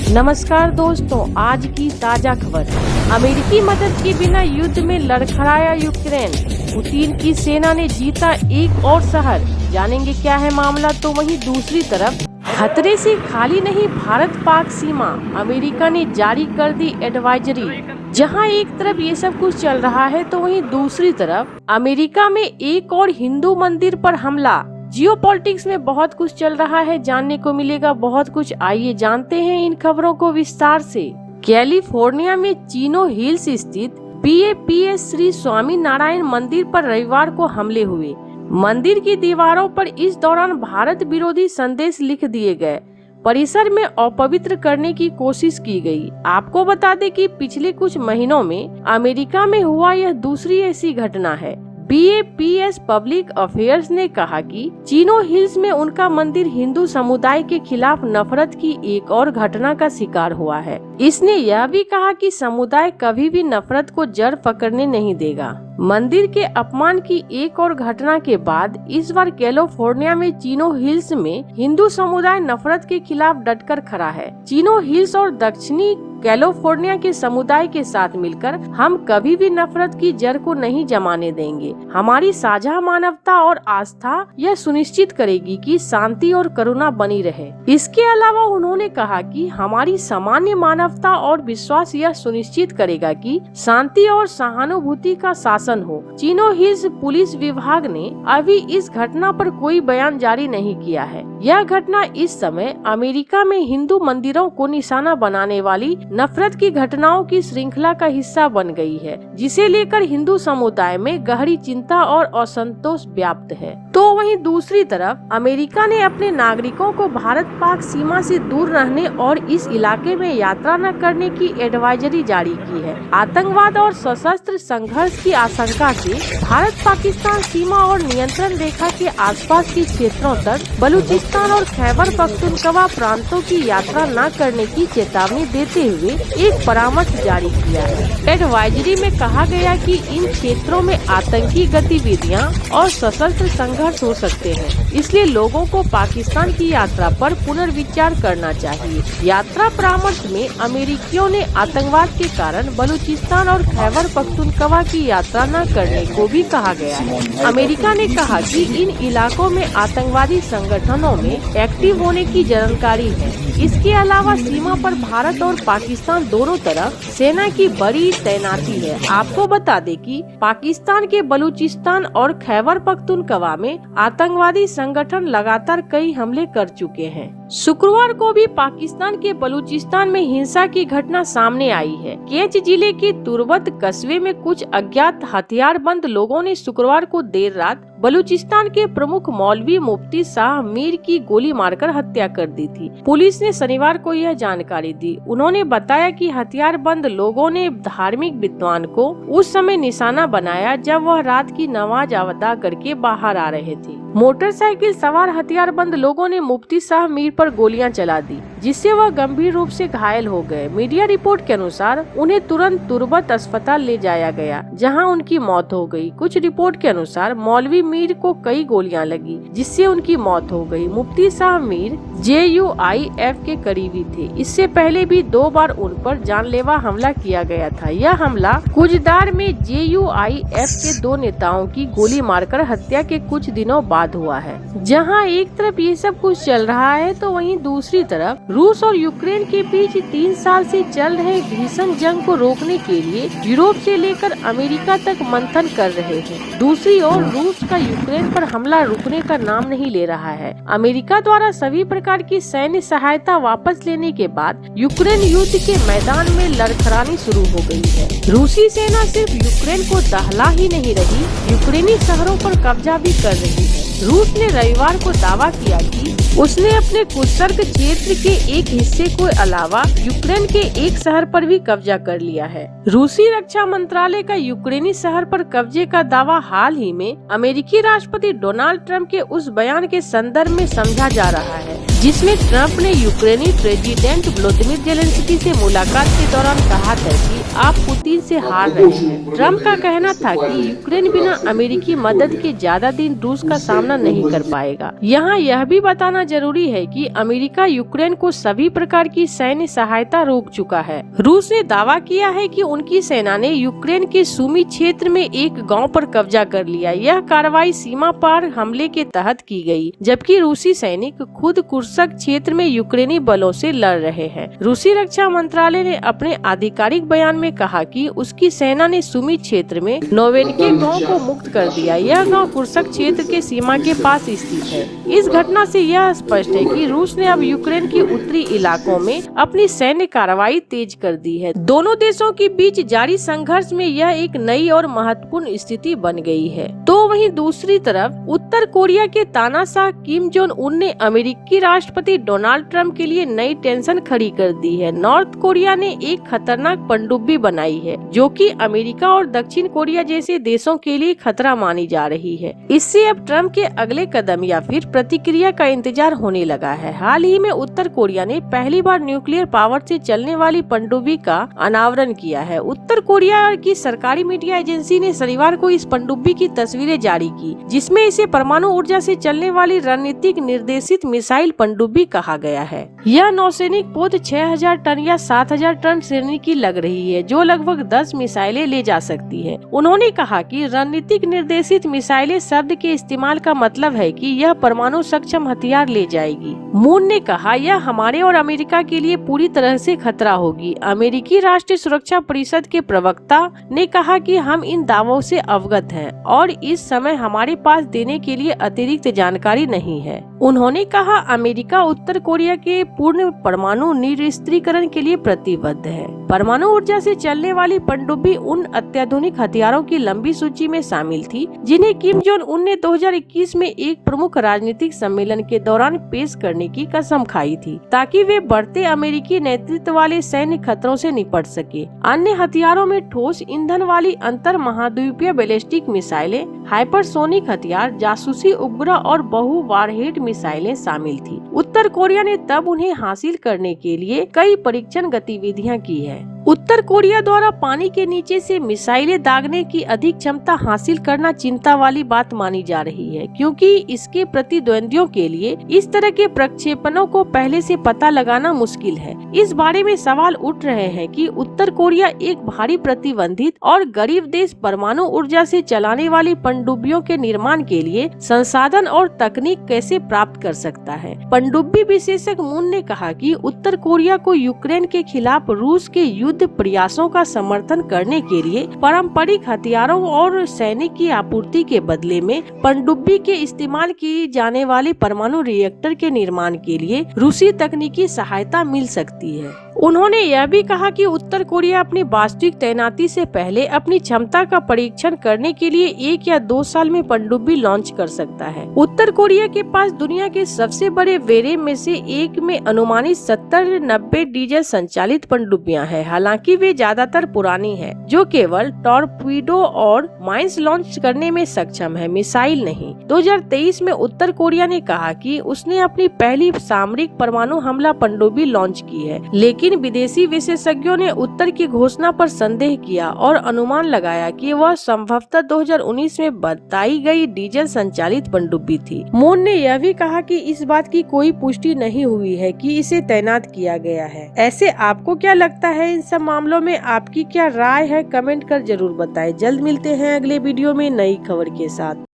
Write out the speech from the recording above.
नमस्कार दोस्तों, आज की ताजा खबर। अमेरिकी मदद के बिना युद्ध में लड़खड़ाया यूक्रेन। पुतिन की सेना ने जीता एक और शहर। जानेंगे क्या है मामला। तो वहीं दूसरी तरफ खतरे से खाली नहीं भारत पाक सीमा। अमेरिका ने जारी कर दी एडवाइजरी। जहां एक तरफ ये सब कुछ चल रहा है तो वहीं दूसरी तरफ अमेरिका में एक और हिंदू मंदिर पर हमला। जियोपॉलिटिक्स में बहुत कुछ चल रहा है, जानने को मिलेगा बहुत कुछ। आइए जानते हैं इन खबरों को विस्तार से। कैलिफोर्निया में चिनो हिल्स स्थित BAPS श्री स्वामी नारायण मंदिर पर रविवार को हमले हुए। मंदिर की दीवारों पर इस दौरान भारत विरोधी संदेश लिख दिए गए। परिसर में अपवित्र करने की कोशिश की गई। आपको बता दें कि पिछले कुछ महीनों में अमेरिका में हुआ यह दूसरी ऐसी घटना है। BAPS पब्लिक अफेयर्स ने कहा कि चिनो हिल्स में उनका मंदिर हिंदू समुदाय के खिलाफ नफरत की एक और घटना का शिकार हुआ है। इसने यह भी कहा कि समुदाय कभी भी नफरत को जड़ पकड़ने नहीं देगा। मंदिर के अपमान की एक और घटना के बाद इस बार कैलिफोर्निया में चिनो हिल्स में हिंदू समुदाय नफरत के खिलाफ डटकर खड़ा है। चिनो हिल्स और दक्षिणी कैलिफोर्निया के समुदाय के साथ मिलकर हम कभी भी नफरत की जड़ को नहीं जमाने देंगे। हमारी साझा मानवता और आस्था यह सुनिश्चित करेगी कि शांति और करुणा बनी रहे। इसके अलावा उन्होंने कहा कि हमारी सामान्य मानवता और विश्वास यह सुनिश्चित करेगा कि शांति और सहानुभूति का शासन हो। चिनो हिल्स पुलिस विभाग ने अभी इस घटना पर कोई बयान जारी नहीं किया है। यह घटना इस समय अमेरिका में हिंदू मंदिरों को निशाना बनाने वाली नफरत की घटनाओं की श्रृंखला का हिस्सा बन गई है, जिसे लेकर हिंदू समुदाय में गहरी चिंता और असंतोष व्याप्त है। तो वहीं दूसरी तरफ अमेरिका ने अपने नागरिकों को भारत पाक सीमा से दूर रहने और इस इलाके में यात्रा न करने की एडवाइजरी जारी की है। आतंकवाद और सशस्त्र संघर्ष की आशंका से भारत पाकिस्तान सीमा और नियंत्रण रेखा के आसपास के क्षेत्रों तक बलूचिस्तान और खैबर पख्तूनख्वा प्रांतों की यात्रा न करने की चेतावनी देते हुए एक परामर्श जारी किया है। एडवाइजरी में कहा गया कि इन क्षेत्रों में आतंकी गतिविधियां और सशस्त्र संघर्ष हो सकते हैं, इसलिए लोगों को पाकिस्तान की यात्रा पर पुनर्विचार करना चाहिए। यात्रा परामर्श में अमेरिकियों ने आतंकवाद के कारण बलूचिस्तान और खैबर पख्तूनख्वा की यात्रा न करने को भी कहा गया है। अमेरिका ने कहा कि इन इलाकों में आतंकवादी संगठनों में एक्टिव होने की जानकारी है। इसके अलावा सीमा पर भारत और पाकिस्तान दोनों तरफ सेना की बड़ी तैनाती है। आपको बता दें कि पाकिस्तान के बलूचिस्तान और खैबर पख्तूनख्वा में आतंकवादी संगठन लगातार कई हमले कर चुके हैं। शुक्रवार को भी पाकिस्तान के बलूचिस्तान में हिंसा की घटना सामने आई है। केच जिले के तुर्बत कस्बे में कुछ अज्ञात हथियारबंद लोगों ने शुक्रवार को देर रात बलूचिस्तान के प्रमुख मौलवी मुफ्ती शाह मीर की गोली मारकर हत्या कर दी थी। पुलिस ने शनिवार को यह जानकारी दी। उन्होंने बताया कि हथियारबंद लोगों ने धार्मिक विद्वान को उस समय निशाना बनाया जब वह रात की नमाज अदा करके बाहर आ रहे थे। मोटरसाइकिल सवार हथियारबंद लोगों ने मुफ्ती शाह मीर पर गोलियां चला दी, जिससे वह गंभीर रूप से घायल हो गए। मीडिया रिपोर्ट के अनुसार उन्हें तुरंत तुर्बत अस्पताल ले जाया गया, जहां उनकी मौत हो गई। कुछ रिपोर्ट के अनुसार मौलवी मीर को कई गोलियां लगी, जिससे उनकी मौत हो गई। मुफ्ती शाह मीर JUIF के करीबी थे। इससे पहले भी 2 बार उन पर जानलेवा हमला किया गया था। यह हमला कुजदार में JUIF के 2 नेताओं की गोली मारकर हत्या के कुछ दिनों बाद हुआ है। जहां एक तरफ ये सब कुछ चल रहा है तो वहीं दूसरी तरफ रूस और यूक्रेन के बीच 3 साल से चल रहे भीषण जंग को रोकने के लिए यूरोप से लेकर अमेरिका तक मंथन कर रहे हैं। दूसरी ओर रूस का यूक्रेन पर हमला रुकने का नाम नहीं ले रहा है। अमेरिका द्वारा सभी प्रकार की सैन्य सहायता वापस लेने के बाद यूक्रेन युद्ध के मैदान में लड़खड़ानी शुरू हो गई है। रूसी सेना सिर्फ यूक्रेन को दहला ही नहीं रही, यूक्रेनी शहरों पर कब्जा भी कर रही है। रूस ने रविवार को दावा किया कि उसने अपने कुर्स्क क्षेत्र के एक हिस्से को अलावा यूक्रेन के एक शहर पर भी कब्जा कर लिया है। रूसी रक्षा मंत्रालय का यूक्रेनी शहर पर कब्जे का दावा हाल ही में अमेरिकी राष्ट्रपति डोनाल्ड ट्रंप के उस बयान के संदर्भ में समझा जा रहा है जिसमें ट्रंप ने यूक्रेनी प्रेसिडेंट व्लादिमीर जेलेंस्की से मुलाकात के दौरान कहा था कि आप पुतिन से हार रहे हैं। ट्रंप का कहना था कि यूक्रेन बिना अमेरिकी मदद के ज्यादा दिन रूस का सामना नहीं कर पाएगा। यहाँ यह भी बताना जरूरी है कि अमेरिका यूक्रेन को सभी प्रकार की सैन्य सहायता रोक चुका है। रूस ने दावा किया है कि उनकी सेना ने यूक्रेन के सुमी क्षेत्र में एक गांव पर कब्जा कर लिया। यह कार्रवाई सीमा पार हमले के तहत की गई, जबकि रूसी सैनिक खुद कुर्स्क क्षेत्र में यूक्रेनी बलों से लड़ रहे हैं। रूसी रक्षा मंत्रालय ने अपने आधिकारिक बयान में कहा कि उसकी सेना ने सुमी क्षेत्र में नोवेनके गांव को मुक्त कर दिया। यह गांव कुर्स्क क्षेत्र के सीमा के पास स्थित है। इस घटना से यह स्पष्ट है कि रूस ने अब यूक्रेन के उत्तरी इलाकों में अपनी सैन्य कार्रवाई तेज कर दी है। दोनों देशों के बीच जारी संघर्ष में यह एक नई और महत्वपूर्ण स्थिति बन गई है। तो वहीं दूसरी तरफ उत्तर कोरिया के तानाशाह किम जोंग उन ने अमेरिकी राष्ट्रपति डोनाल्ड ट्रंप के लिए नई टेंशन खड़ी कर दी है। नॉर्थ कोरिया ने एक खतरनाक पनडुब्बी बनाई है, जो कि अमेरिका और दक्षिण कोरिया जैसे देशों के लिए खतरा मानी जा रही है। इससे अब ट्रंप के अगले कदम या फिर प्रतिक्रिया का इंतजार होने लगा है। हाल ही में उत्तर कोरिया ने पहली बार न्यूक्लियर पावर से चलने वाली पनडुब्बी का अनावरण किया है। उत्तर कोरिया की सरकारी मीडिया एजेंसी ने शनिवार को इस पनडुब्बी की तस्वीरें जारी की, जिसमें इसे परमाणु ऊर्जा से चलने वाली रणनीतिक निर्देशित मिसाइल पनडुब्बी कहा गया है। यह नौसैनिक पोत 6000 टन या 7000 टन श्रेणी की लग रही है, जो लगभग 10 मिसाइलें ले जा सकती है। उन्होंने कहा कि रणनीतिक निर्देशित मिसाइलें शब्द के इस्तेमाल का मतलब है कि यह परमाणु सक्षम हथियार ले जाएगी। मून ने कहा, यह हमारे और अमेरिका के लिए पूरी तरह से खतरा होगी। अमेरिकी राष्ट्रीय सुरक्षा परिषद के प्रवक्ता ने कहा कि हम इन दावों से अवगत हैं और इस समय हमारे पास देने के लिए अतिरिक्त जानकारी नहीं है। उन्होंने कहा, अमेरिका उत्तर कोरिया के पूर्ण परमाणु निरस्त्रीकरण के लिए प्रतिबद्ध है। परमाणु ऊर्जा से चलने वाली पनडुब्बी उन अत्याधुनिक हथियारों की लंबी सूची में शामिल थी, जिन्हें किम जोंग उन ने 2021 में एक प्रमुख राजनीतिक सम्मेलन के दौरान पेश करने की कसम खाई थी, ताकि वे बढ़ते अमेरिकी नेतृत्व वाले सैन्य खतरों से निपट सके। अन्य हथियारों में ठोस ईंधन वाली अंतर महाद्वीपीय बैलिस्टिक मिसाइलें, हाइपरसोनिक हथियार, जासूसी उपग्रह और बहु वारहेड मिसाइलें शामिल थी। उत्तर कोरिया ने तब उन्हें हासिल करने के लिए कई परीक्षण गतिविधियां की है। उत्तर कोरिया द्वारा पानी के नीचे से मिसाइलें दागने की अधिक क्षमता हासिल करना चिंता वाली बात मानी जा रही है, क्योंकि इसके प्रतिद्वंदियों के लिए इस तरह के प्रक्षेपणों को पहले से पता लगाना मुश्किल है। इस बारे में सवाल उठ रहे हैं कि उत्तर कोरिया एक भारी प्रतिबंधित और गरीब देश परमाणु ऊर्जा से चलाने वाली पनडुब्बियों के निर्माण के लिए संसाधन और तकनीक कैसे प्राप्त कर सकता है। पनडुब्बी विशेषज्ञ मून ने कहा कि उत्तर कोरिया को यूक्रेन के खिलाफ रूस के युद्ध प्रयासों का समर्थन करने के लिए पारंपरिक हथियारों और सैनिक की आपूर्ति के बदले में पनडुब्बी के इस्तेमाल की जाने वाले परमाणु रिएक्टर के निर्माण के लिए रूसी तकनीकी सहायता मिल सकती है। उन्होंने यह भी कहा कि उत्तर कोरिया अपनी वास्तविक तैनाती से पहले अपनी क्षमता का परीक्षण करने के लिए 1 या 2 साल में पनडुब्बी लॉन्च कर सकता है। उत्तर कोरिया के पास दुनिया के सबसे बड़े वेरे में से एक में अनुमानित 70-90 डीजल संचालित पनडुब्बियां हैं। हालांकि वे ज्यादातर पुरानी है, जो केवल टॉर्पीडो और माइंस लॉन्च करने में सक्षम है, मिसाइल नहीं। 2023 में उत्तर कोरिया ने कहा कि उसने अपनी पहली सामरिक परमाणु हमला पनडुब्बी लॉन्च की है, लेकिन विदेशी विशेषज्ञों ने उत्तर की घोषणा पर संदेह किया और अनुमान लगाया कि वह संभवतः 2019 में बताई गई डीजल संचालित पनडुब्बी थी। मून ने यह भी कहा कि इस बात की कोई पुष्टि नहीं हुई है कि इसे तैनात किया गया है। ऐसे आपको क्या लगता है इन सब मामलों में? आपकी क्या राय है? कमेंट कर जरूर बताएं। जल्द मिलते हैं अगले वीडियो में नई खबर के साथ।